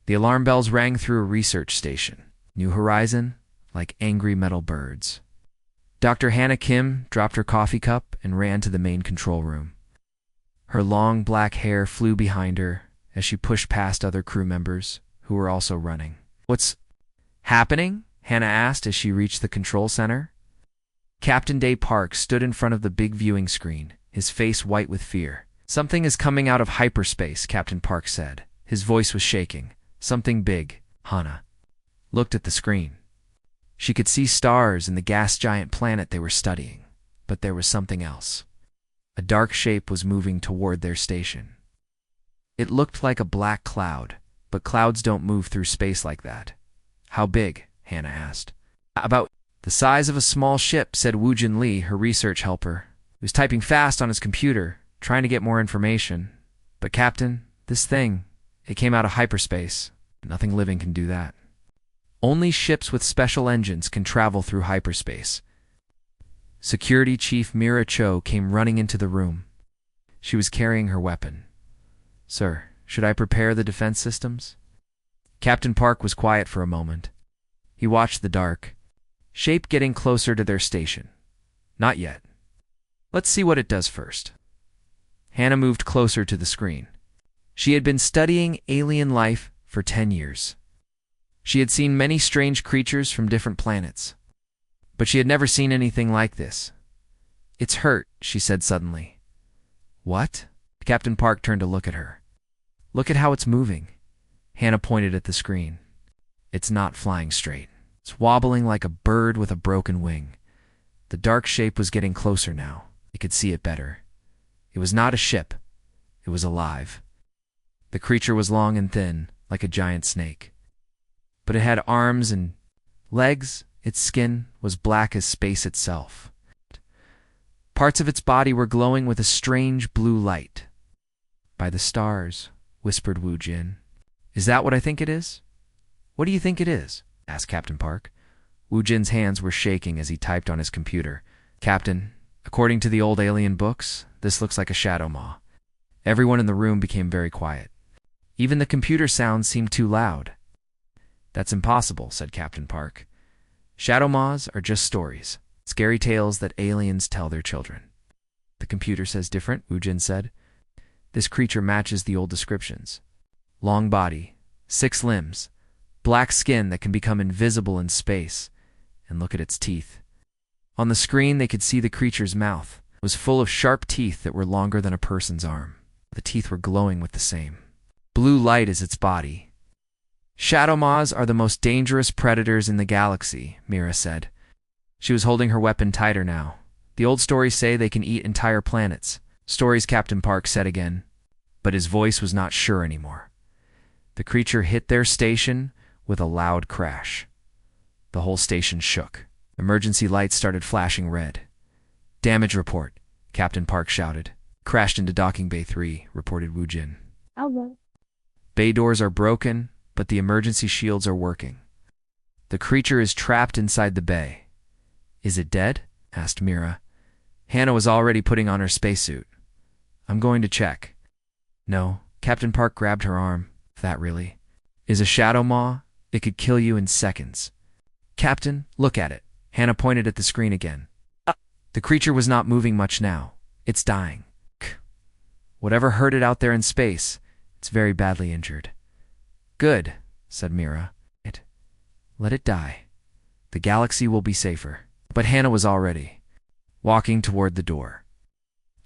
The alarm bells rang through a research station. New Horizon, like angry metal birds. Dr. Hannah Kim dropped her coffee cup and ran to the main control room. Her long black hair flew behind her as she pushed past other crew members who were also running. "What's happening?" Hannah asked as she reached the control center. Captain Day Park stood in front of the big viewing screen, his face white with fear. "Something is coming out of hyperspace," Captain Park said. His voice was shaking. "Something big." Hannah looked at the screen. She could see stars and the gas giant planet they were studying, but there was something else. A dark shape was moving toward their station. It looked like a black cloud, but clouds don't move through space like that. "How big?" Hannah asked. "About the size of a small ship," said Woojin Lee, her research helper. He was typing fast on his computer, trying to get more information. "But Captain, this thing, it came out of hyperspace. Nothing living can do that. Only ships with special engines can travel through hyperspace." Security Chief Mira Cho came running into the room. She was carrying her weapon. "Sir, should I prepare the defense systems?" Captain Park was quiet for a moment. He watched the dark shape getting closer to their station. "Not yet. Let's see what it does first." Hannah moved closer to the screen. She had been studying alien life for 10 years. She had seen many strange creatures from different planets, but she had never seen anything like this. "It's hurt," she said suddenly. "What?" Captain Park turned to look at her. "Look at how it's moving." Hannah pointed at the screen. "It's not flying straight. It's wobbling like a bird with a broken wing." The dark shape was getting closer now. They could see it better. It was not a ship. It was alive. The creature was long and thin, like a giant snake. But it had arms and legs. Its skin was black as space itself. Parts of its body were glowing with a strange blue light. "By the stars," whispered Wu Jin. "Is that what I think it is?" "What do you think it is?" asked Captain Park. Wu Jin's hands were shaking as he typed on his computer. "Captain, according to the old alien books, this looks like a shadow maw." Everyone in the room became very quiet. Even the computer sounds seemed too loud. "That's impossible," said Captain Park. "Shadow maws are just stories, scary tales that aliens tell their children." "The computer says different," Wu Jin said. "This creature matches the old descriptions. Long body, 6 limbs, black skin that can become invisible in space, and look at its teeth." On the screen they could see the creature's mouth. It was full of sharp teeth that were longer than a person's arm. The teeth were glowing with the same blue light as its body. "Shadow maws are the most dangerous predators in the galaxy," Mira said. She was holding her weapon tighter now. "The old stories say they can eat entire planets." "Stories," Captain Park said again, but his voice was not sure anymore. The creature hit their station with a loud crash. The whole station shook. Emergency lights started flashing red. "Damage report," Captain Park shouted. "Crashed into docking bay 3, reported Wu Jin. "Bay doors are broken, but the emergency shields are working. The creature is trapped inside the bay." "Is it dead?" asked Mira. Hannah was already putting on her spacesuit. "I'm going to check." "No." Captain Park grabbed her arm. "That really is a shadow maw. It could kill you in seconds." "Captain, look at it." Hannah pointed at the screen again. The creature was not moving much now. "It's dying." "Whatever hurt it out there in space, it's very badly injured." "Good," said Mira. Let it die. The galaxy will be safer." But Hannah was already walking toward the door.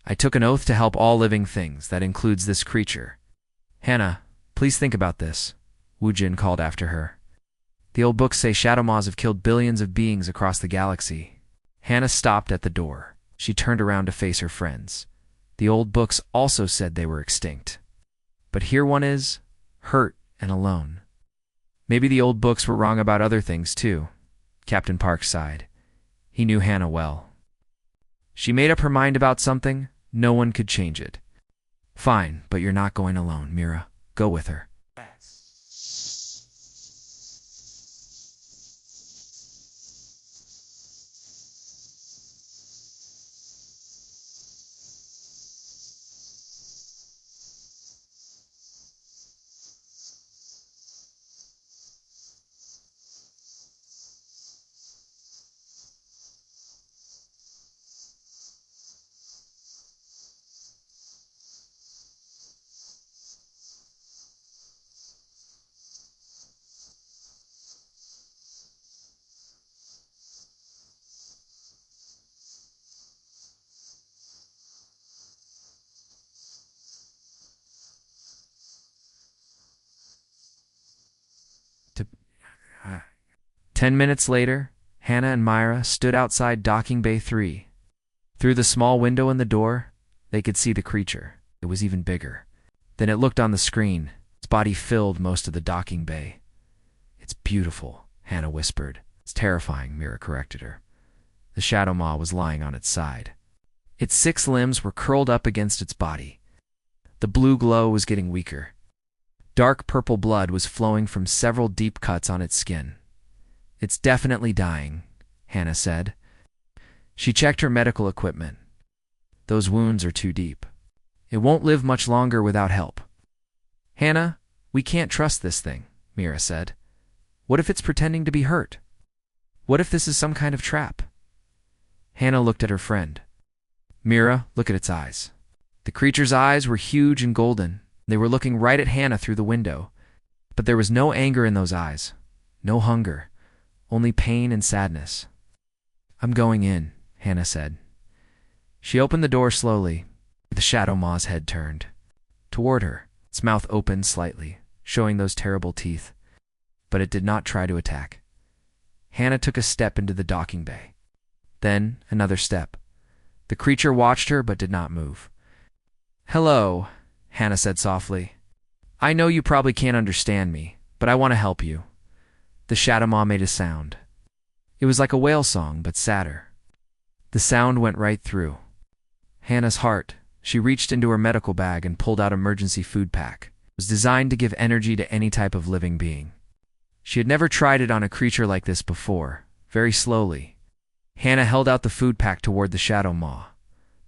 "I took an oath to help all living things. That includes this creature." "Hannah, please think about this," Wu Jin called after her. "The old books say shadow maws have killed billions of beings across the galaxy." Hannah stopped at the door. She turned around to face her friends. The old books also said they were extinct. But here one is, hurt and alone. Maybe the old books were wrong about other things too. Captain Park sighed. He knew Hannah well. She made up her mind about something. No one could change it. "Fine, but you're not going alone, Mira. Go with her." 10 minutes later, Hannah and Myra stood outside docking bay 3. Through the small window in the door, they could see the creature. It was even bigger. Then it looked on the screen. Its body filled most of the docking bay. "It's beautiful," Hannah whispered. "It's terrifying," Myra corrected her. The shadow maw was lying on its side. Its 6 limbs were curled up against its body. The blue glow was getting weaker. Dark purple blood was flowing from several deep cuts on its skin. "It's definitely dying," Hannah said. She checked her medical equipment. "Those wounds are too deep. It won't live much longer without help." "Hannah, we can't trust this thing," Myra said. "What if it's pretending to be hurt? What if this is some kind of trap?" Hannah looked at her friend. "Myra, look at its eyes." The creature's eyes were huge and golden. They were looking right at Hannah through the window. But there was no anger in those eyes, no hunger, only pain and sadness. "I'm going in," Hannah said. She opened the door slowly. The shadow maw's head turned toward her. Its mouth opened slightly, showing those terrible teeth. But it did not try to attack. Hannah took a step into the docking bay. Then another step. The creature watched her but did not move. "Hello," Hannah said softly. "I know you probably can't understand me, but I want to help you." The shadow maw made a sound. It was like a whale song, but sadder. The sound went right through Hannah's heart. She reached into her medical bag and pulled out an emergency food pack. It was designed to give energy to any type of living being. She had never tried it on a creature like this before. Very slowly, Hannah held out the food pack toward the shadow maw.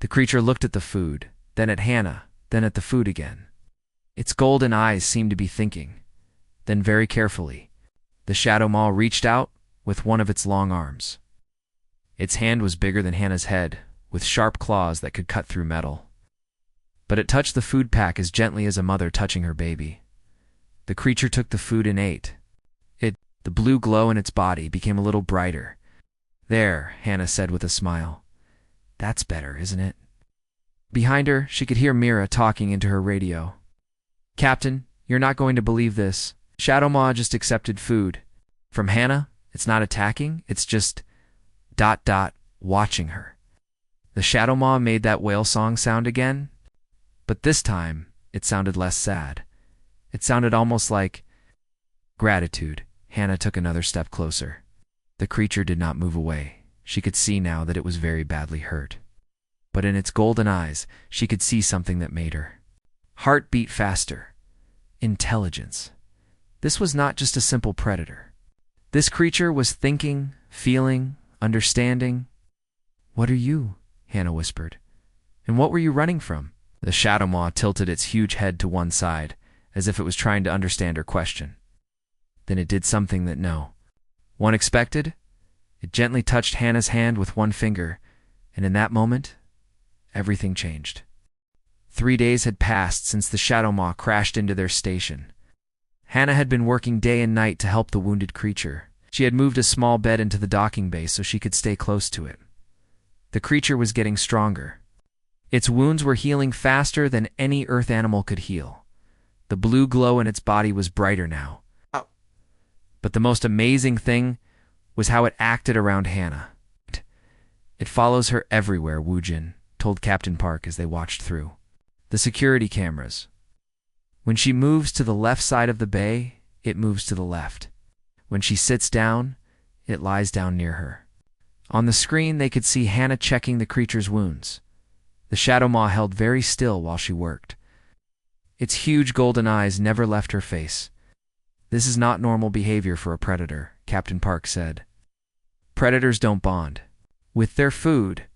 The creature looked at the food, then at Hannah, then at the food again. Its golden eyes seemed to be thinking. Then very carefully, the shadow maw reached out with one of its long arms. Its hand was bigger than Hannah's head, with sharp claws that could cut through metal. But it touched the food pack as gently as a mother touching her baby. The creature took the food and ate. The blue glow in its body became a little brighter. "There," Hannah said with a smile. "That's better, isn't it?" Behind her, she could hear Myra talking into her radio. "Captain, you're not going to believe this. Shadow maw just accepted food. From Hannah, it's not attacking, it's just ... watching her." The shadow maw made that whale song sound again, but this time it sounded less sad. It sounded almost like gratitude. Hannah took another step closer. The creature did not move away. She could see now that it was very badly hurt. But in its golden eyes, she could see something that made her heart beat faster. Intelligence. This was not just a simple predator. This creature was thinking, feeling, understanding. "What are you?" Hannah whispered. "And what were you running from?" The shadow maw tilted its huge head to one side, as if it was trying to understand her question. Then it did something that no one expected. It gently touched Hannah's hand with one finger, and in that moment, everything changed. 3 days had passed since the shadow maw crashed into their station. Hannah had been working day and night to help the wounded creature. She had moved a small bed into the docking bay so she could stay close to it. The creature was getting stronger. Its wounds were healing faster than any earth animal could heal. The blue glow in its body was brighter now. But the most amazing thing was how it acted around Hannah. "It follows her everywhere," Woojin told Captain Park as they watched through the security cameras. "When she moves to the left side of the bay, it moves to the left. When she sits down, it lies down near her." On the screen, they could see Hannah checking the creature's wounds. The shadow maw held very still while she worked. Its huge golden eyes never left her face. "This is not normal behavior for a predator," Captain Park said. "Predators don't bond with their food."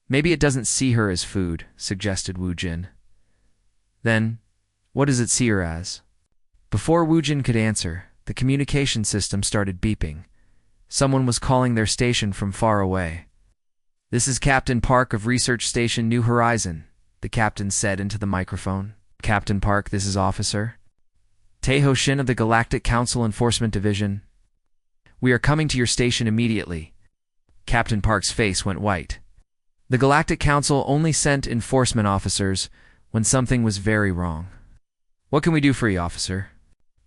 "Maybe it doesn't see her as food," suggested Woojin. "Then, what does it see her as?" Before Woojin could answer, the communication system started beeping. Someone was calling their station from far away. "This is Captain Park of Research Station New Horizon," the captain said into the microphone. "Captain Park, this is Officer Taeho Shin of the Galactic Council Enforcement Division. We are coming to your station immediately." Captain Park's face went white. The Galactic Council only sent enforcement officers when something was very wrong. "What can we do for you, Officer?"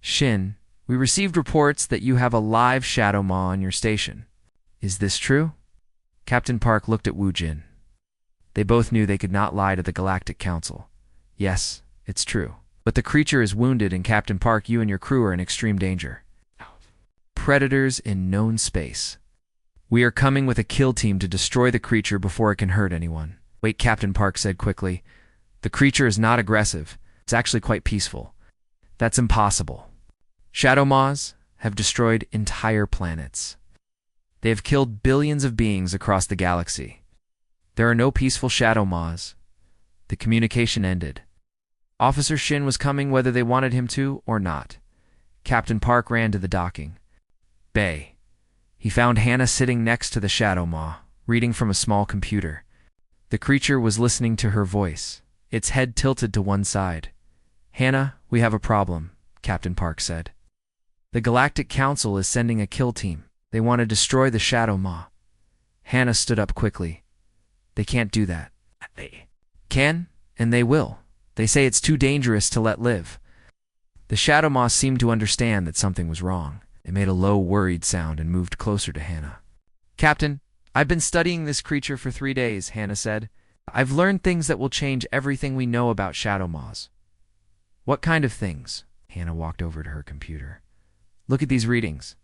"Shin, We received reports that you have a live shadow maw on your station. Is this true? Captain Park looked at Wu Jin. They both knew they could not lie to the Galactic Council. Yes, it's true. But the creature is wounded, and Captain Park, you and your crew are in extreme danger. Predators in known space. We are coming with a kill team to destroy the creature before it can hurt anyone. Wait, Captain Park said quickly. The creature is not aggressive. It's actually quite peaceful. That's impossible. Shadow maws have destroyed entire planets. They have killed billions of beings across the galaxy. There are no peaceful shadow maws. The communication ended. Officer Shin was coming whether they wanted him to or not. Captain Park ran to the docking bay. He found Hannah sitting next to the shadow maw, reading from a small computer. The creature was listening to her voice, its head tilted to one side. Hannah, we have a problem, Captain Park said. The Galactic Council is sending a kill team. They want to destroy the shadow maw. Hannah stood up quickly. They can't do that. They can, and they will. They say it's too dangerous to let live. The shadow maw seemed to understand that something was wrong. It made a low, worried sound and moved closer to Hannah. Captain, I've been studying this creature for 3 days, Hannah said. I've learned things that will change everything we know about shadow maws. What kind of things? Hannah walked over to her computer. Look at these readings.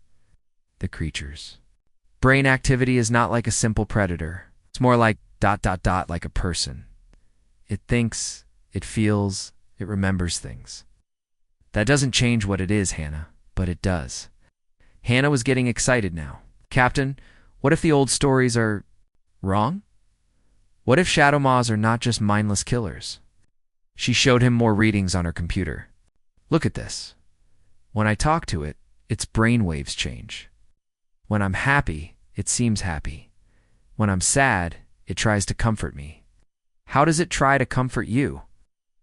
The creature's brain activity is not like a simple predator. It's more like ... like a person. It thinks, it feels, it remembers things. That doesn't change what it is, Hannah, but it does. Hannah was getting excited now. Captain, what if the old stories are wrong? What if shadow maws are not just mindless killers? She showed him more readings on her computer. Look at this. When I talk to it, its brain waves change. When I'm happy, it seems happy. When I'm sad, it tries to comfort me. How does it try to comfort you?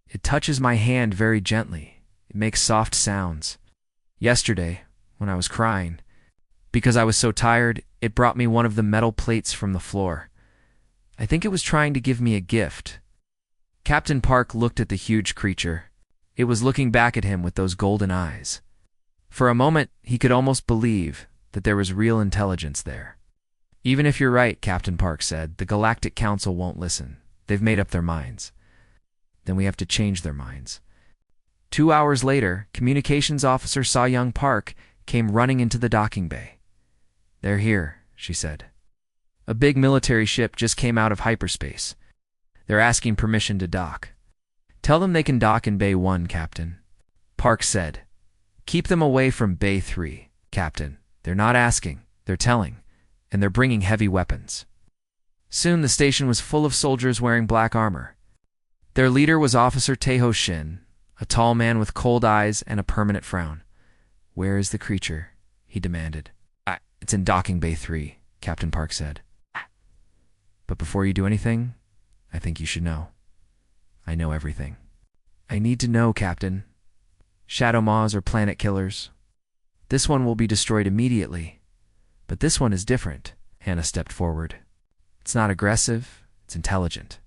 It touches my hand very gently. It makes soft sounds. Yesterday, when I was crying, because I was so tired, it brought me one of the metal plates from the floor. I think it was trying to give me a gift. Captain Park looked at the huge creature. It was looking back at him with those golden eyes. For a moment, he could almost believe that there was real intelligence there. Even if you're right, Captain Park said, the Galactic Council won't listen. They've made up their minds. Then we have to change their minds. 2 hours later, Communications Officer Saw Young Park came running into the docking bay. They're here, she said. A big military ship just came out of hyperspace. They're asking permission to dock. Tell them they can dock in Bay 1, Captain. Park said. Keep them away from Bay 3, Captain. They're not asking, they're telling, and they're bringing heavy weapons. Soon the station was full of soldiers wearing black armor. Their leader was Officer Taeho Shin, a tall man with cold eyes and a permanent frown. Where is the creature? He demanded. It's in docking Bay 3, Captain Park said. But before you do anything, I think you should know. I know everything. I need to know, Captain. Shadow maws are planet killers. This one will be destroyed immediately. But this one is different. Hannah stepped forward. It's not aggressive, it's intelligent.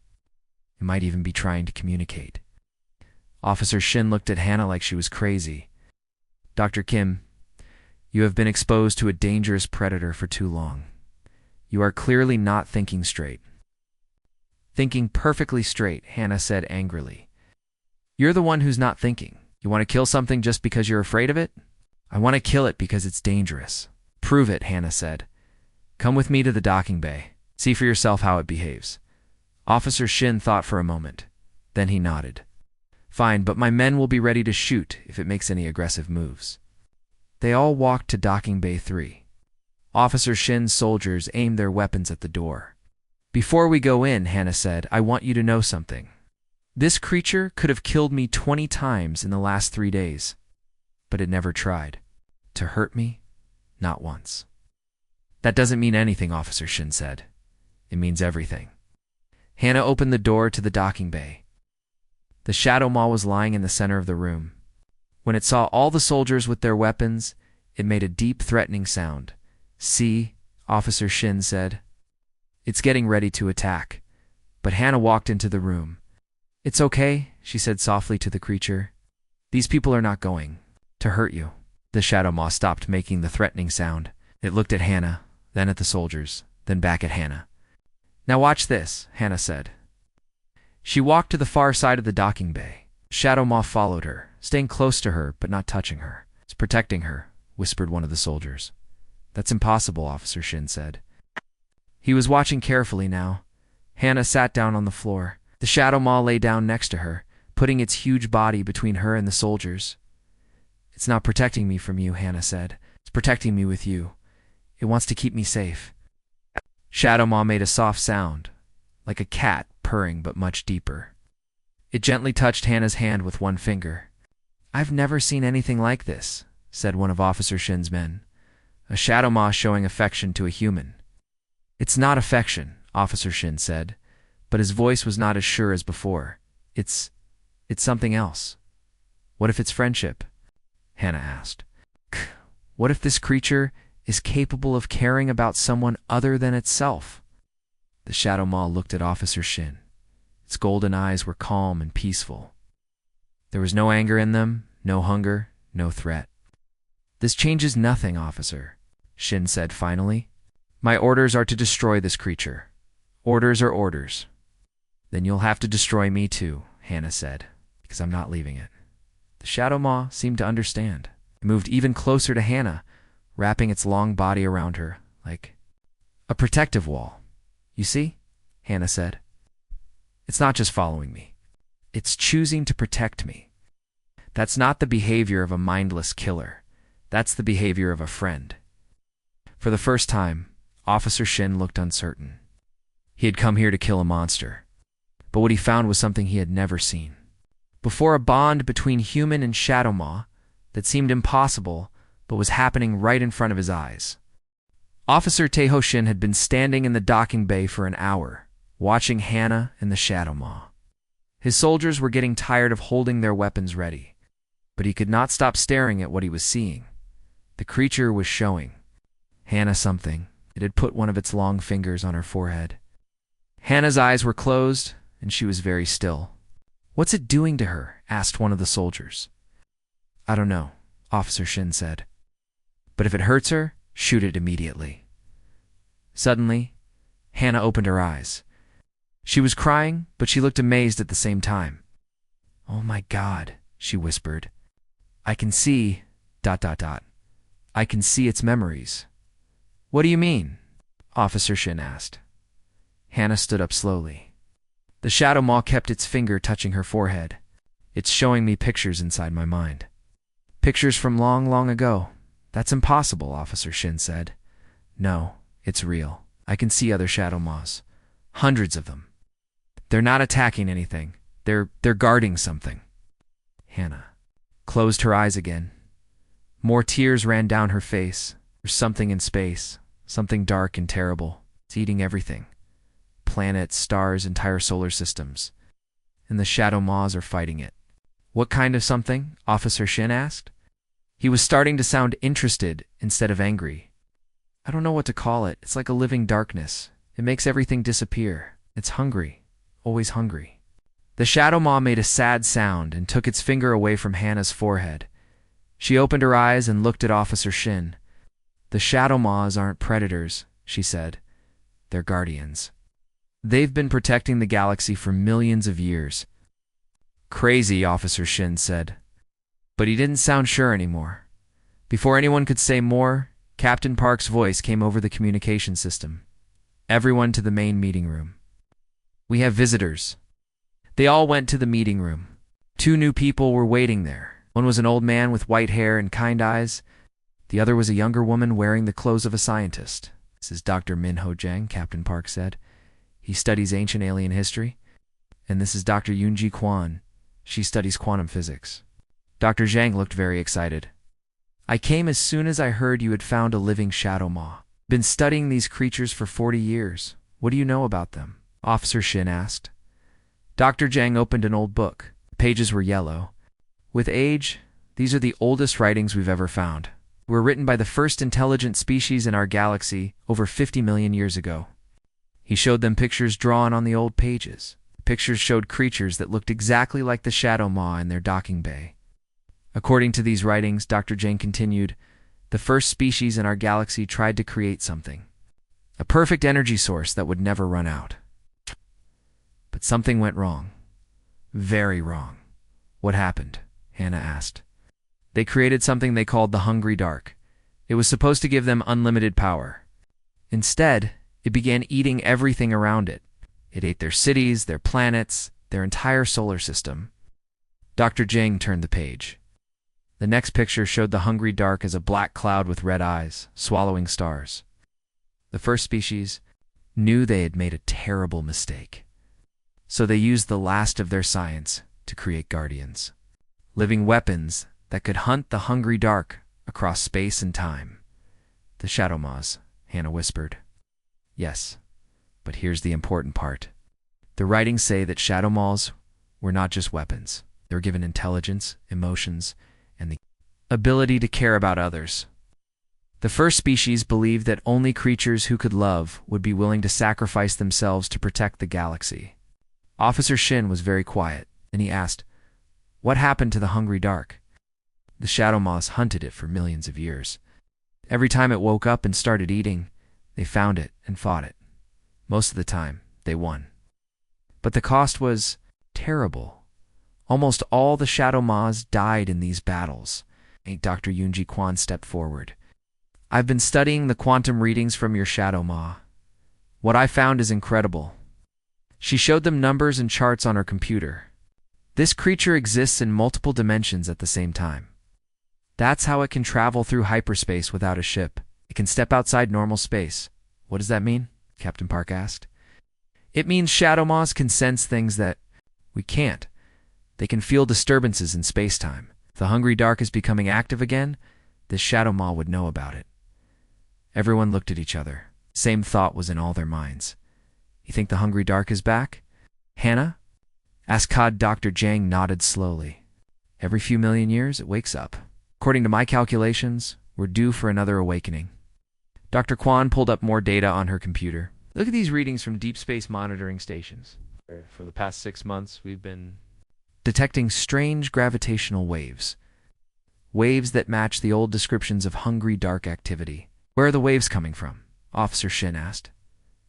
It might even be trying to communicate. Officer Shin looked at Hannah like she was crazy. Dr. Kim, you have been exposed to a dangerous predator for too long. You are clearly not thinking straight. Thinking perfectly straight, Hannah said angrily. You're the one who's not thinking. You want to kill something just because you're afraid of it? I want to kill it because it's dangerous. Prove it, Hannah said. Come with me to the docking bay. See for yourself how it behaves. Officer Shin thought for a moment. Then he nodded. Fine, but my men will be ready to shoot if it makes any aggressive moves. They all walked to docking bay 3. Officer Shin's soldiers aimed their weapons at the door. Before we go in, Hannah said, I want you to know something. This creature could have killed me 20 times in the last 3 days. But it never tried. To hurt me? Not once. That doesn't mean anything, Officer Shin said. It means everything. Hannah opened the door to the docking bay. The shadow maw was lying in the center of the room. When it saw all the soldiers with their weapons, it made a deep, threatening sound. See, Officer Shin said. It's getting ready to attack. But Hannah walked into the room. It's okay, she said softly to the creature. These people are not going to hurt you. The Shadow Maw stopped making the threatening sound. It looked at Hannah, then at the soldiers, then back at Hannah. "Now watch this," Hannah said. She walked to the far side of the docking bay. Shadow Maw followed her, staying close to her but not touching her. "It's protecting her," whispered one of the soldiers. "That's impossible," Officer Shin said. He was watching carefully now. Hannah sat down on the floor. The Shadow Maw lay down next to her, putting its huge body between her and the soldiers. "It's not protecting me from you," Hannah said. "It's protecting me with you. It wants to keep me safe." Shadow Maw made a soft sound, like a cat purring but much deeper. It gently touched Hannah's hand with one finger. "I've never seen anything like this," said one of Officer Shin's men. "A Shadow Maw showing affection to a human." "It's not affection," Officer Shin said, but his voice was not as sure as before. It's something else." "What if it's friendship?" Hannah asked. "What if this creature is capable of caring about someone other than itself?" The Shadow Maw looked at Officer Shin. Its golden eyes were calm and peaceful. There was no anger in them, no hunger, no threat. "This changes nothing, Officer," Shin said finally. "My orders are to destroy this creature. Orders are orders." "Then you'll have to destroy me too," Hannah said, "because I'm not leaving it." The Shadow Maw seemed to understand. It moved even closer to Hannah, wrapping its long body around her, like a protective wall. "You see?" Hannah said. "It's not just following me. It's choosing to protect me. That's not the behavior of a mindless killer. That's the behavior of a friend." For the first time, Officer Shin looked uncertain. He had come here to kill a monster, but what he found was something he had never seen. Before, a bond between human and Shadow Maw that seemed impossible but was happening right in front of his eyes. Officer Taeho Shin had been standing in the docking bay for an hour, watching Hannah and the Shadow Maw. His soldiers were getting tired of holding their weapons ready, but he could not stop staring at what he was seeing. The creature was showing Hannah something. It had put one of its long fingers on her forehead. Hannah's eyes were closed, and she was very still. "What's it doing to her?" asked one of the soldiers. "I don't know," Officer Shin said. "But if it hurts her, shoot it immediately." Suddenly, Hannah opened her eyes. She was crying, but she looked amazed at the same time. "Oh my God," she whispered. "I can see... ... I can see its memories." "What do you mean?" Officer Shin asked. Hannah stood up slowly. The Shadow Maw kept its finger touching her forehead. "It's showing me pictures inside my mind. Pictures from long, long ago." "That's impossible," Officer Shin said. "No, it's real. I can see other Shadow Maws. Hundreds of them. They're not attacking anything. They're guarding something." Hannah closed her eyes again. More tears ran down her face. There's something in space, something dark and terrible. It's eating everything. Planets, stars, entire solar systems. And the Shadow Maws are fighting it. "What kind of something?" Officer Shin asked. He was starting to sound interested instead of angry. "I don't know what to call it. It's like a living darkness. It makes everything disappear. It's hungry. Always hungry." The Shadow Maw made a sad sound and took its finger away from Hannah's forehead. She opened her eyes and looked at Officer Shin. "The Shadow Maws aren't predators," she said. "They're guardians. They've been protecting the galaxy for millions of years." "Crazy," Officer Shin said. But he didn't sound sure anymore. Before anyone could say more, Captain Park's voice came over the communication system. "Everyone to the main meeting room. We have visitors." They all went to the meeting room. 2 new people were waiting there. One was an old man with white hair and kind eyes. The other was a younger woman wearing the clothes of a scientist. "This is Dr. Minho Jang," Captain Park said. "He studies ancient alien history. And this is Dr. Yoonji Kwon. She studies quantum physics." Dr. Zhang looked very excited. "I came as soon as I heard you had found a living Shadow Maw. Been studying these creatures for 40 years. What do you know about them?" Officer Shin asked. Dr. Zhang opened an old book. The pages were yellow. "With age, these are the oldest writings we've ever found. Were written by the first intelligent species in our galaxy over 50 million years ago." He showed them pictures drawn on the old pages. The pictures showed creatures that looked exactly like the Shadow Maw in their docking bay. According to these writings, Dr. Jane continued, the first species in our galaxy tried to create something. A perfect energy source that would never run out. But something went wrong. Very wrong. What happened? Hannah asked. They created something they called the Hungry Dark. It was supposed to give them unlimited power. Instead, it began eating everything around it. It ate their cities, their planets, their entire solar system. Dr. Jing turned the page. The next picture showed the Hungry Dark as a black cloud with red eyes, swallowing stars. The first species knew they had made a terrible mistake. So they used the last of their science to create guardians. Living weapons that could hunt the Hungry Dark across space and time. The Shadow Maws, Hannah whispered. Yes, but here's the important part. The writings say that Shadow Maws were not just weapons. They were given intelligence, emotions, and the ability to care about others. The first species believed that only creatures who could love would be willing to sacrifice themselves to protect the galaxy. Officer Shin was very quiet, and he asked, what happened to the Hungry Dark? The Shadow Maws hunted it for millions of years. Every time it woke up and started eating, they found it and fought it. Most of the time, they won. But the cost was terrible. Almost all the Shadow Maws died in these battles. Dr. Yoonji Kwan stepped forward. I've been studying the quantum readings from your Shadow Maw. What I found is incredible. She showed them numbers and charts on her computer. This creature exists in multiple dimensions at the same time. That's how it can travel through hyperspace without a ship. It can step outside normal space. What does that mean? Captain Park asked. It means Shadow Maws can sense things that we can't. They can feel disturbances in space-time. If the Hungry Dark is becoming active again, this Shadow Maw would know about it. Everyone looked at each other. Same thought was in all their minds. You think the Hungry Dark is back? Hannah? Askad. Dr. Jang nodded slowly. Every few million years, it wakes up. According to my calculations, we're due for another awakening. Dr. Kwan pulled up more data on her computer. Look at these readings from deep space monitoring stations. For the past 6 months, we've been detecting strange gravitational waves. Waves that match the old descriptions of Hungry Dark activity. Where are the waves coming from? Officer Shin asked.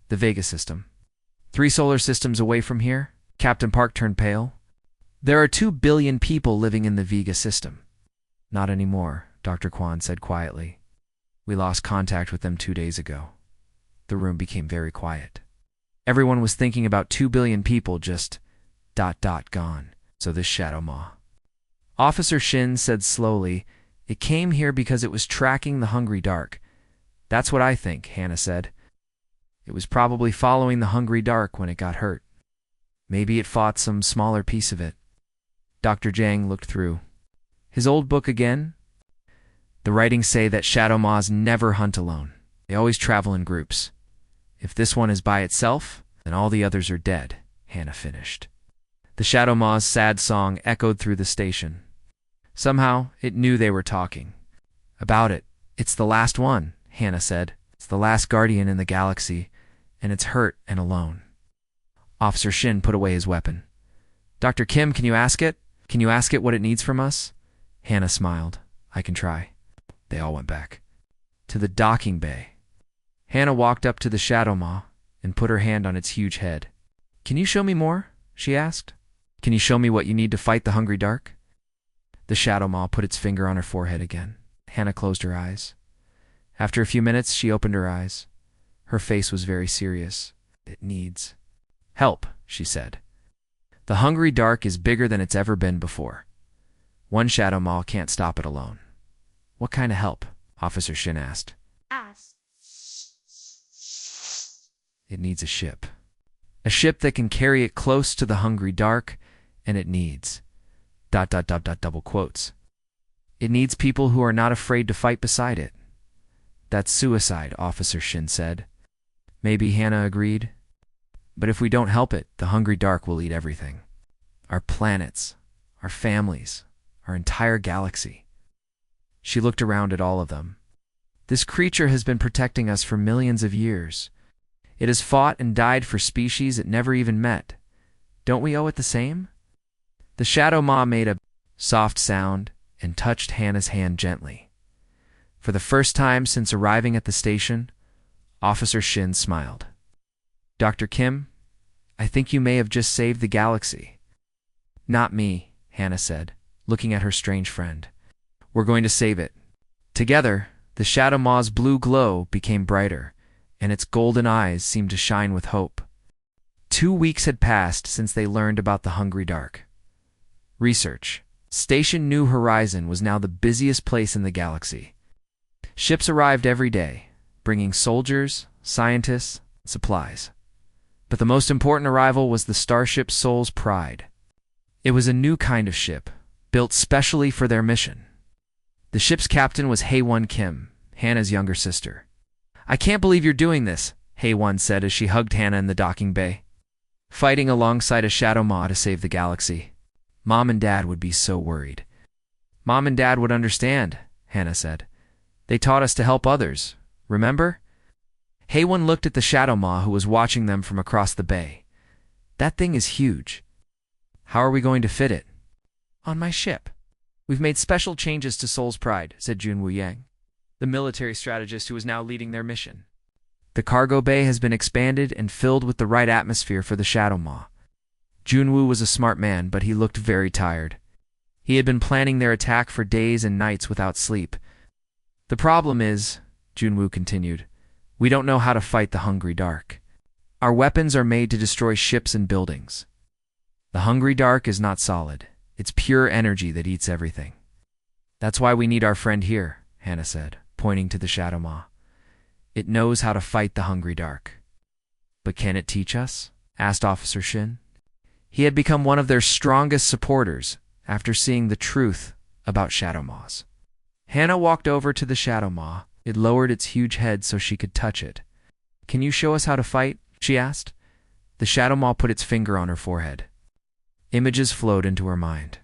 The Vega system. 3 solar systems away from here? Captain Park turned pale. There are 2 billion people living in the Vega system. Not anymore, Dr. Kwan said quietly. We lost contact with them 2 days ago. The room became very quiet. Everyone was thinking about 2 billion people just ... gone. So this Shadow Maw. Officer Shin said slowly, it came here because it was tracking the Hungry Dark. That's what I think, Hannah said. It was probably following the Hungry Dark when it got hurt. Maybe it fought some smaller piece of it. Dr. Jang looked through. His old book again? The writings say that Shadow Maws never hunt alone. They always travel in groups. If this one is by itself, then all the others are dead, Hannah finished. The Shadow Maw's sad song echoed through the station. Somehow, it knew they were talking. About it. It's the last one, Hannah said. It's the last guardian in the galaxy, and it's hurt and alone. Officer Shin put away his weapon. Dr. Kim, can you ask it? Can you ask it what it needs from us? Hannah smiled. I can try. They all went back. To the docking bay. Hannah walked up to the Shadow Maw and put her hand on its huge head. Can you show me more? She asked. Can you show me what you need to fight the Hungry Dark? The Shadow Maw put its finger on her forehead again. Hannah closed her eyes. After a few minutes, she opened her eyes. Her face was very serious. It needs help, she said. The Hungry Dark is bigger than it's ever been before. One Shadow Maw can't stop it alone. What kind of help? Officer Shin asked. It needs a ship. A ship that can carry it close to the Hungry Dark, and it needs ... double quotes. It needs people who are not afraid to fight beside it. That's suicide, Officer Shin said. Maybe, Hannah agreed. But if we don't help it, the Hungry Dark will eat everything. Our planets, our families, our entire galaxy. She looked around at all of them. This creature has been protecting us for millions of years. It has fought and died for species it never even met. Don't we owe it the same? The Shadow Maw made a soft sound and touched Hannah's hand gently. For the first time since arriving at the station, Officer Shin smiled. "Dr. Kim, I think you may have just saved the galaxy." "Not me," Hannah said, looking at her strange friend. "We're going to save it." Together, the Shadow Maw's blue glow became brighter, and its golden eyes seemed to shine with hope. 2 weeks had passed since they learned about the Hungry Dark. Research. Station New Horizon was now the busiest place in the galaxy. Ships arrived every day, bringing soldiers, scientists, and supplies. But the most important arrival was the starship Soul's Pride. It was a new kind of ship, built specially for their mission. The ship's captain was HFY Kim, Hannah's younger sister. "I can't believe you're doing this," HFY said as she hugged Hannah in the docking bay. "Fighting alongside a Shadow Maw to save the galaxy. Mom and Dad would be so worried." "Mom and Dad would understand," Hannah said. "They taught us to help others, remember?" HFY looked at the Shadow Maw who was watching them from across the bay. "That thing is huge. How are we going to fit it?" "On my ship. We've made special changes to Soul's Pride," said Junwoo Yang, the military strategist who was now leading their mission. "The cargo bay has been expanded and filled with the right atmosphere for the Shadow Maw." Junwoo was a smart man, but he looked very tired. He had been planning their attack for days and nights without sleep. "The problem is," Junwoo continued, "we don't know how to fight the Hungry Dark. Our weapons are made to destroy ships and buildings. The Hungry Dark is not solid. It's pure energy that eats everything. That's why we need our friend here," Hannah said, pointing to the Shadow Maw. "It knows how to fight the Hungry Dark." "But can it teach us?" asked Officer Shin. He had become one of their strongest supporters after seeing the truth about Shadow Maws. Hannah walked over to the Shadow Maw. It lowered its huge head so she could touch it. "Can you show us how to fight?" she asked. The Shadow Maw put its finger on her forehead. Images flowed into her mind.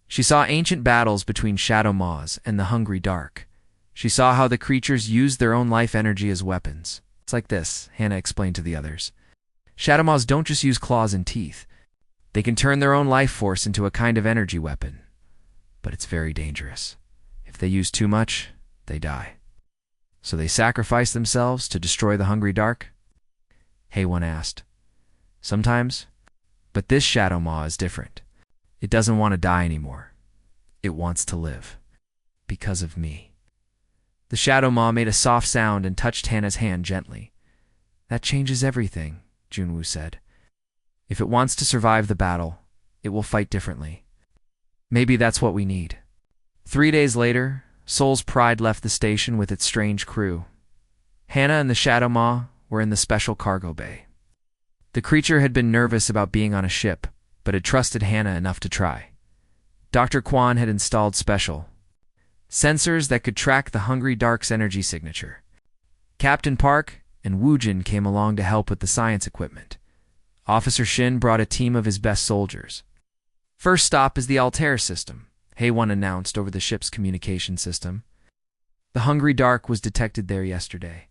She saw ancient battles between Shadow Maws and the Hungry Dark. She saw how the creatures used their own life energy as weapons. "It's like this," Hannah explained to the others. "Shadow Maws don't just use claws and teeth. They can turn their own life force into a kind of energy weapon. But it's very dangerous. If they use too much, they die. So they sacrifice themselves to destroy the Hungry Dark?" HFY asked. "Sometimes. But this Shadow Maw is different. It doesn't want to die anymore. It wants to live. Because of me." The Shadow Maw made a soft sound and touched Hannah's hand gently. "That changes everything," Junwoo said. "If it wants to survive the battle, it will fight differently. Maybe that's what we need." 3 days later, Soul's Pride left the station with its strange crew. Hannah and the Shadow Maw were in the special cargo bay. The creature had been nervous about being on a ship, but had trusted Hannah enough to try. Dr. Kwan had installed special sensors that could track the Hungry Dark's energy signature. Captain Park and Woojin came along to help with the science equipment. Officer Shin brought a team of his best soldiers. "First stop is the Altair system," HFY announced over the ship's communication system. "The Hungry Dark was detected there yesterday.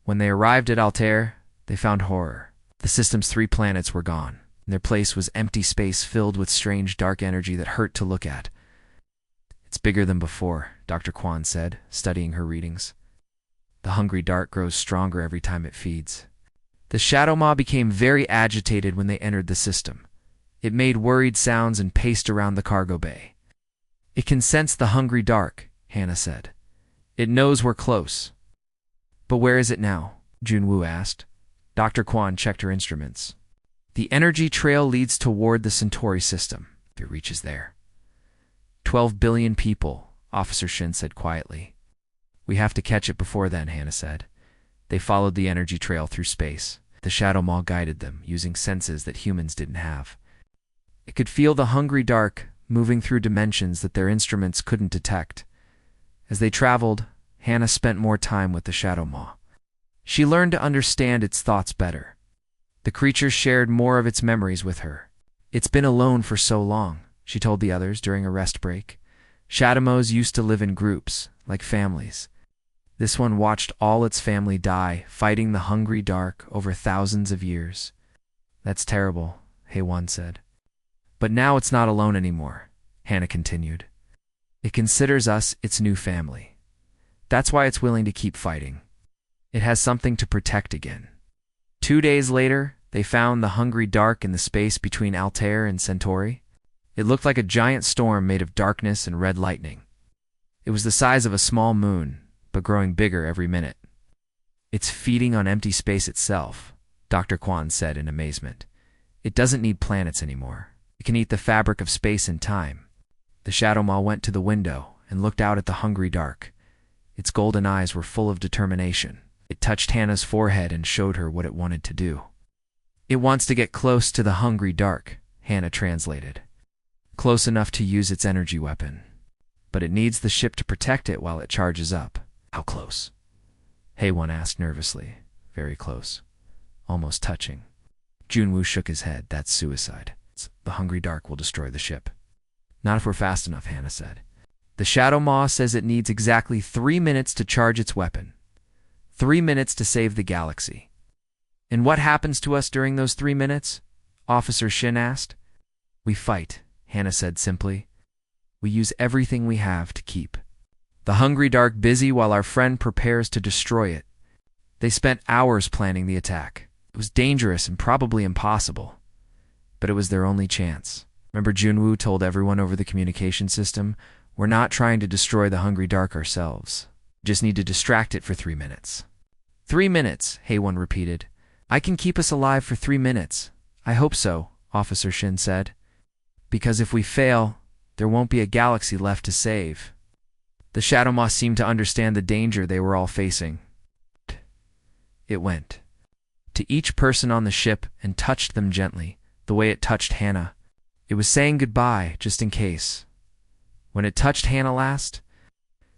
When they arrived at Altair, they found horror. The system's 3 planets were gone. In their place was empty space filled with strange dark energy that hurt to look at." "It's bigger than before," Dr. Kwan said, studying her readings. "The Hungry Dark grows stronger every time it feeds." The Shadow Maw became very agitated when they entered the system. It made worried sounds and paced around the cargo bay. "It can sense the Hungry Dark," Hannah said. "It knows we're close." "But where is it now?" Junwoo asked. Dr. Kwan checked her instruments. "The energy trail leads toward the Centauri system. It reaches there." 12 billion people, Officer Shin said quietly. "We have to catch it before then," Hannah said. They followed the energy trail through space. The Shadow Maw guided them, using senses that humans didn't have. It could feel the Hungry Dark moving through dimensions that their instruments couldn't detect. As they traveled, Hannah spent more time with the Shadow Maw. She learned to understand its thoughts better. The creature shared more of its memories with her. "It's been alone for so long," she told the others during a rest break. "Shadow Maws used to live in groups, like families. This one watched all its family die, fighting the Hungry Dark over thousands of years." "That's terrible," HFY said. "But now it's not alone anymore," Hannah continued. It considers us its new family. That's why it's willing to keep fighting. It has something to protect again. 2 days later, they found the hungry dark in the space between Altair and Centauri. It looked like a giant storm made of darkness and red lightning. It was the size of a small moon, but growing bigger every minute. It's feeding on empty space itself, Dr. Kwan said in amazement. It doesn't need planets anymore. It can eat the fabric of space and time. The Shadow Maw went to the window and looked out at the hungry dark. Its golden eyes were full of determination. It touched Hannah's forehead and showed her what it wanted to do. It wants to get close to the hungry dark, Hannah translated. Close enough to use its energy weapon. But it needs the ship to protect it while it charges up. How close? Haewon asked nervously. Very close. Almost touching. Junwoo shook his head. That's suicide. The hungry dark will destroy the ship. Not if we're fast enough, Hannah said. The Shadow Maw says it needs exactly 3 minutes to charge its weapon. 3 minutes to save the galaxy. And what happens to us during those 3 minutes? Officer Shin asked. We fight, Hannah said simply. We use everything we have to keep the hungry dark busy while our friend prepares to destroy it. They spent hours planning the attack. It was dangerous and probably impossible. But it was their only chance. Remember Junwoo told everyone over the communication system, we're not trying to destroy the hungry dark ourselves. We just need to distract it for 3 minutes. 3 minutes, Haewon repeated. I can keep us alive for 3 minutes. I hope so, Officer Shin said. Because if we fail, there won't be a galaxy left to save. The Shadow Maw seemed to understand the danger they were all facing. It went to each person on the ship and touched them gently, the way it touched Hannah. It was saying goodbye, just in case. When it touched Hannah last,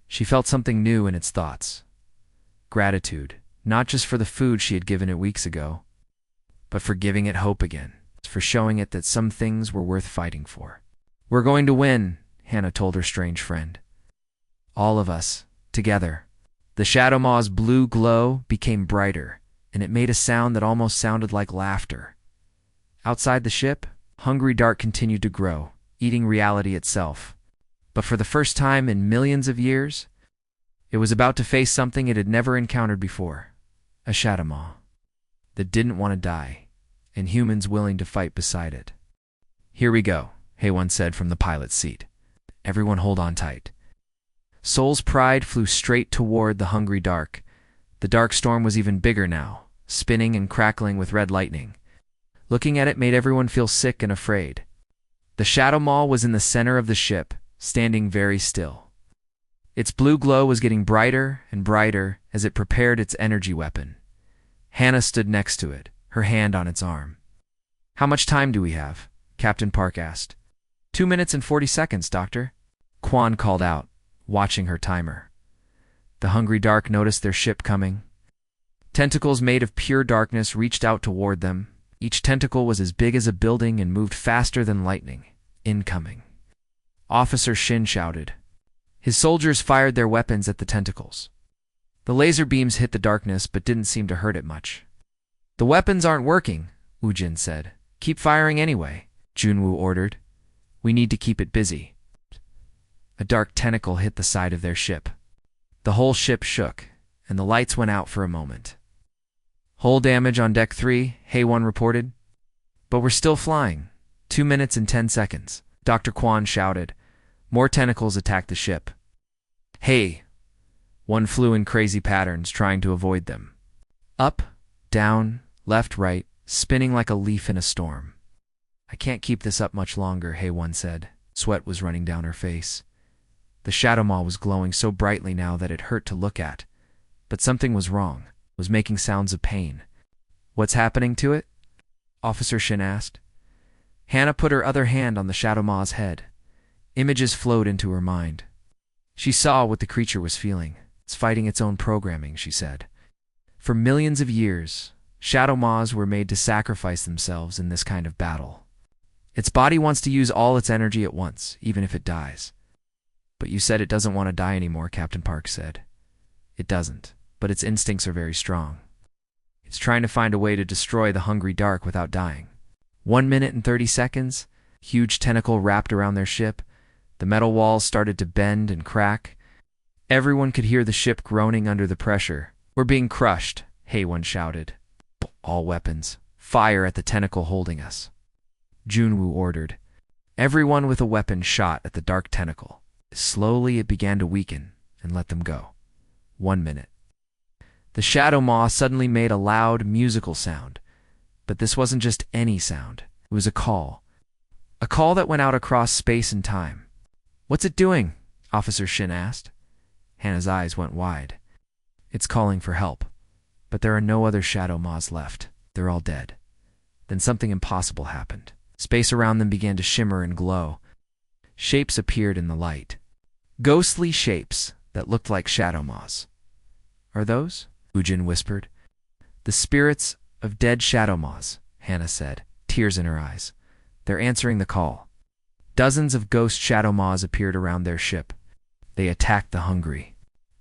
she felt something new in its thoughts. Gratitude, not just for the food she had given it weeks ago, but for giving it hope again, for showing it that some things were worth fighting for. We're going to win, Hannah told her strange friend. All of us, together. The Shadow Maw's blue glow became brighter, and it made a sound that almost sounded like laughter. Outside the ship, hungry dark continued to grow, eating reality itself. But for the first time in millions of years, it was about to face something it had never encountered before. A Shadow Maw that didn't want to die, and humans willing to fight beside it. Here we go, Haewon said from the pilot's seat. Everyone hold on tight. Soul's Pride flew straight toward the hungry dark. The dark storm was even bigger now, spinning and crackling with red lightning. Looking at it made everyone feel sick and afraid. The Shadow Maw was in the center of the ship, standing very still. Its blue glow was getting brighter and brighter as it prepared its energy weapon. Hannah stood next to it, her hand on its arm. How much time do we have? Captain Park asked. 2 minutes and 40 seconds, Doctor. Kwan called out, watching her timer. The hungry dark noticed their ship coming. Tentacles made of pure darkness reached out toward them. Each tentacle was as big as a building and moved faster than lightning. Incoming. Officer Shin shouted. His soldiers fired their weapons at the tentacles. The laser beams hit the darkness but didn't seem to hurt it much. The weapons aren't working, Woojin said. Keep firing anyway, Junwoo ordered. We need to keep it busy. A dark tentacle hit the side of their ship. The whole ship shook, and the lights went out for a moment. Hull damage on Deck 3, Haewon reported. But we're still flying. 2 minutes and 10 seconds, Dr. Kwan shouted. More tentacles attacked the ship. Hey! One flew in crazy patterns, trying to avoid them. Up, down, left, right, spinning like a leaf in a storm. I can't keep this up much longer, Haewon said. Sweat was running down her face. The Shadow Maw was glowing so brightly now that it hurt to look at. But something was wrong. It was making sounds of pain. What's happening to it? Officer Shin asked. Hannah put her other hand on the Shadow Maw's head. Images flowed into her mind. She saw what the creature was feeling. It's fighting its own programming, she said. For millions of years, Shadow Maws were made to sacrifice themselves in this kind of battle. Its body wants to use all its energy at once, even if it dies. But you said it doesn't want to die anymore, Captain Park said. It doesn't, but its instincts are very strong. It's trying to find a way to destroy the hungry dark without dying. 1 minute and 30 seconds, huge tentacle wrapped around their ship. The metal walls started to bend and crack. Everyone could hear the ship groaning under the pressure. "We're being crushed," Haywon shouted. "All weapons. Fire at the tentacle holding us," Junwoo ordered. Everyone with a weapon shot at the dark tentacle. Slowly it began to weaken and let them go. 1 minute. The shadow maw suddenly made a loud, musical sound. But this wasn't just any sound. It was a call. A call that went out across space and time. "What's it doing?" Officer Shin asked. Hannah's eyes went wide. "It's calling for help. But there are no other shadow maws left. They're all dead." Then something impossible happened. Space around them began to shimmer and glow. Shapes appeared in the light. Ghostly shapes that looked like shadow maws. "Are those?" Woojin whispered. "The spirits of dead shadow maws," Hannah said, tears in her eyes. "They're answering the call." Dozens of ghost shadow maws appeared around their ship. They attacked the hungry.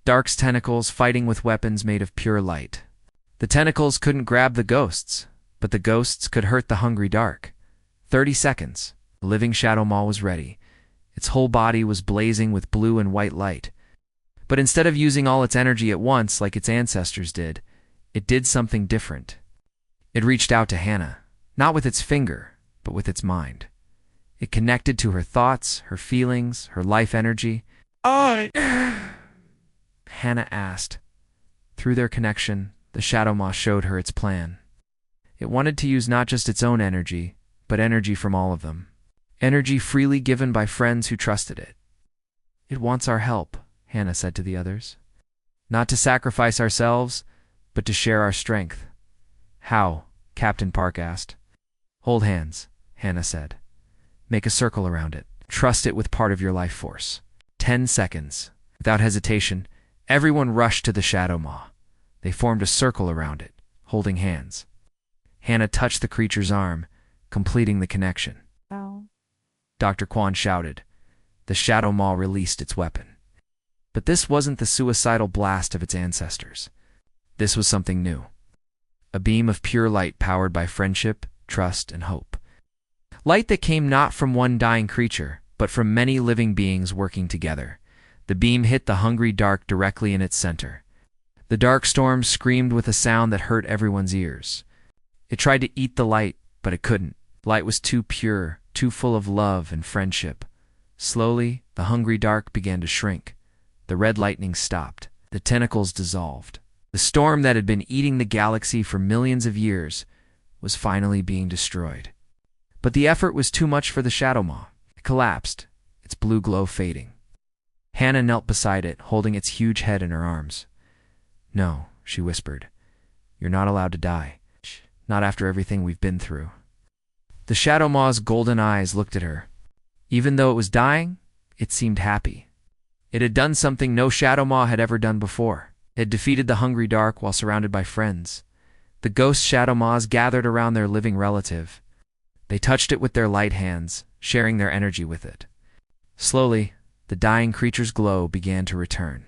Dark's tentacles fighting with weapons made of pure light. The tentacles couldn't grab the ghosts, but the ghosts could hurt the hungry Dark. 30 seconds. The living shadow maw was ready. Its whole body was blazing with blue and white light. But instead of using all its energy at once like its ancestors did, it did something different. It reached out to Hannah, not with its finger, but with its mind. It connected to her thoughts, her feelings, her life energy. "I..." Hannah asked. Through their connection, the shadow maw showed her its plan. It wanted to use not just its own energy, but energy from all of them. Energy freely given by friends who trusted it. "It wants our help," Hannah said to the others. "Not to sacrifice ourselves, but to share our strength." "How?" Captain Park asked. "Hold hands," Hannah said. "Make a circle around it. Trust it with part of your life force." 10 seconds. Without hesitation, everyone rushed to the shadow maw. They formed a circle around it, holding hands. Hannah touched the creature's arm, completing the connection. Ow. Dr. Kwan shouted. The shadow maw released its weapon. But this wasn't the suicidal blast of its ancestors. This was something new. A beam of pure light powered by friendship, trust, and hope. Light that came not from one dying creature, but from many living beings working together. The beam hit the hungry Dark directly in its center. The dark storm screamed with a sound that hurt everyone's ears. It tried to eat the light, but it couldn't. Light was too pure, too full of love and friendship. Slowly, the hungry Dark began to shrink. The red lightning stopped. The tentacles dissolved. The storm that had been eating the galaxy for millions of years was finally being destroyed. But the effort was too much for the shadow maw. It collapsed, its blue glow fading. Hannah knelt beside it, holding its huge head in her arms. "No," she whispered. "You're not allowed to die. Not after everything we've been through." The shadow maw's golden eyes looked at her. Even though it was dying, it seemed happy. It had done something no shadow maw had ever done before. It had defeated the hungry Dark while surrounded by friends. The ghost shadow maws gathered around their living relative. They touched it with their light hands, sharing their energy with it. Slowly, the dying creature's glow began to return.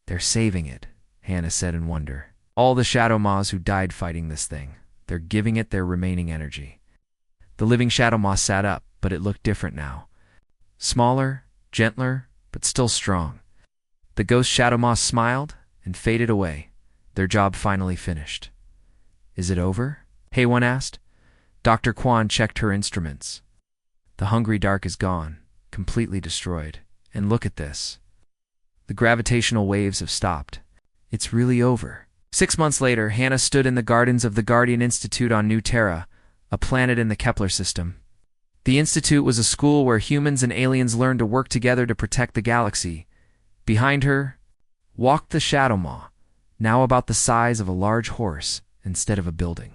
"They're saving it," Hannah said in wonder. "All the shadow maws who died fighting this thing. They're giving it their remaining energy." The living shadow maw sat up, but it looked different now. Smaller, gentler, but still strong. The ghost shadow maw smiled and faded away, their job finally finished. "Is it over?" Haywon asked. Dr. Kwan checked her instruments. "The hungry Dark is gone, completely destroyed. And look at this. The gravitational waves have stopped. It's really over." 6 months later, Hannah stood in the gardens of the Guardian Institute on New Terra, a planet in the Kepler system. The institute was a school where humans and aliens learned to work together to protect the galaxy. Behind her walked the shadow maw, now about the size of a large horse instead of a building.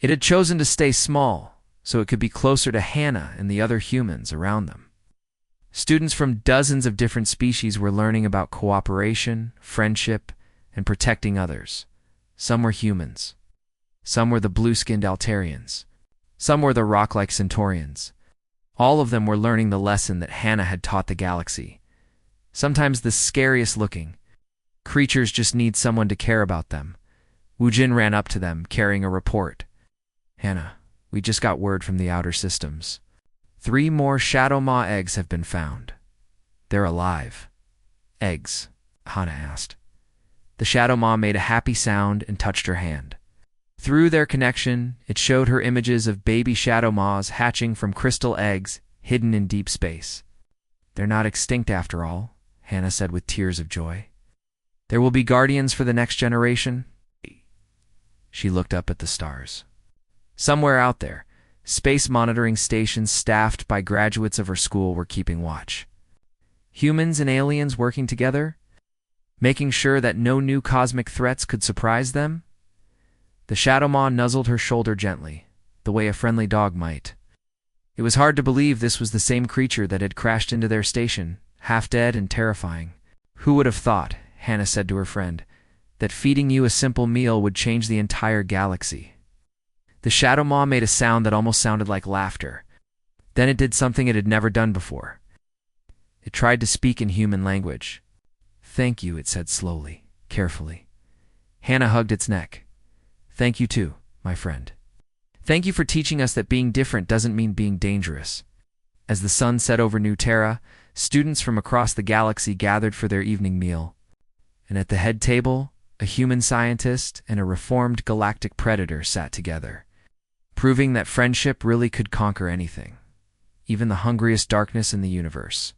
It had chosen to stay small, so it could be closer to Hannah and the other humans around them. Students from dozens of different species were learning about cooperation, friendship, and protecting others. Some were humans. Some were the blue-skinned Altarians. Some were the rock-like Centaurians. All of them were learning the lesson that Hannah had taught the galaxy. Sometimes the scariest looking. Creatures just need someone to care about them. Woojin ran up to them, carrying a report. "Hannah, we just got word from the outer systems. 3 more Shadow Maw eggs have been found. They're alive. Eggs? Hana asked. The Shadow Maw made a happy sound and touched her hand. Through their connection, it showed her images of baby Shadow Maws hatching from crystal eggs hidden in deep space. They're not extinct after all, Hana said with tears of joy. There will be guardians for the next generation. She looked up at the stars. Somewhere out there, space monitoring stations staffed by graduates of her school were keeping watch. Humans and aliens working together, making sure that no new cosmic threats could surprise them. The Shadow Maw nuzzled her shoulder gently, the way a friendly dog might. It was hard to believe this was the same creature that had crashed into their station, half dead and terrifying. Who would have thought, Hana said to her friend, that feeding you a simple meal would change the entire galaxy? The Shadow Maw made a sound that almost sounded like laughter. Then it did something it had never done before. It tried to speak in human language. Thank you, it said slowly, carefully. Hana hugged its neck. Thank you too, my friend. Thank you for teaching us that being different doesn't mean being dangerous. As the sun set over New Terra, students from across the galaxy gathered for their evening meal. And at the head table, a human scientist and a reformed galactic predator sat together, proving that friendship really could conquer anything, even the hungriest darkness in the universe.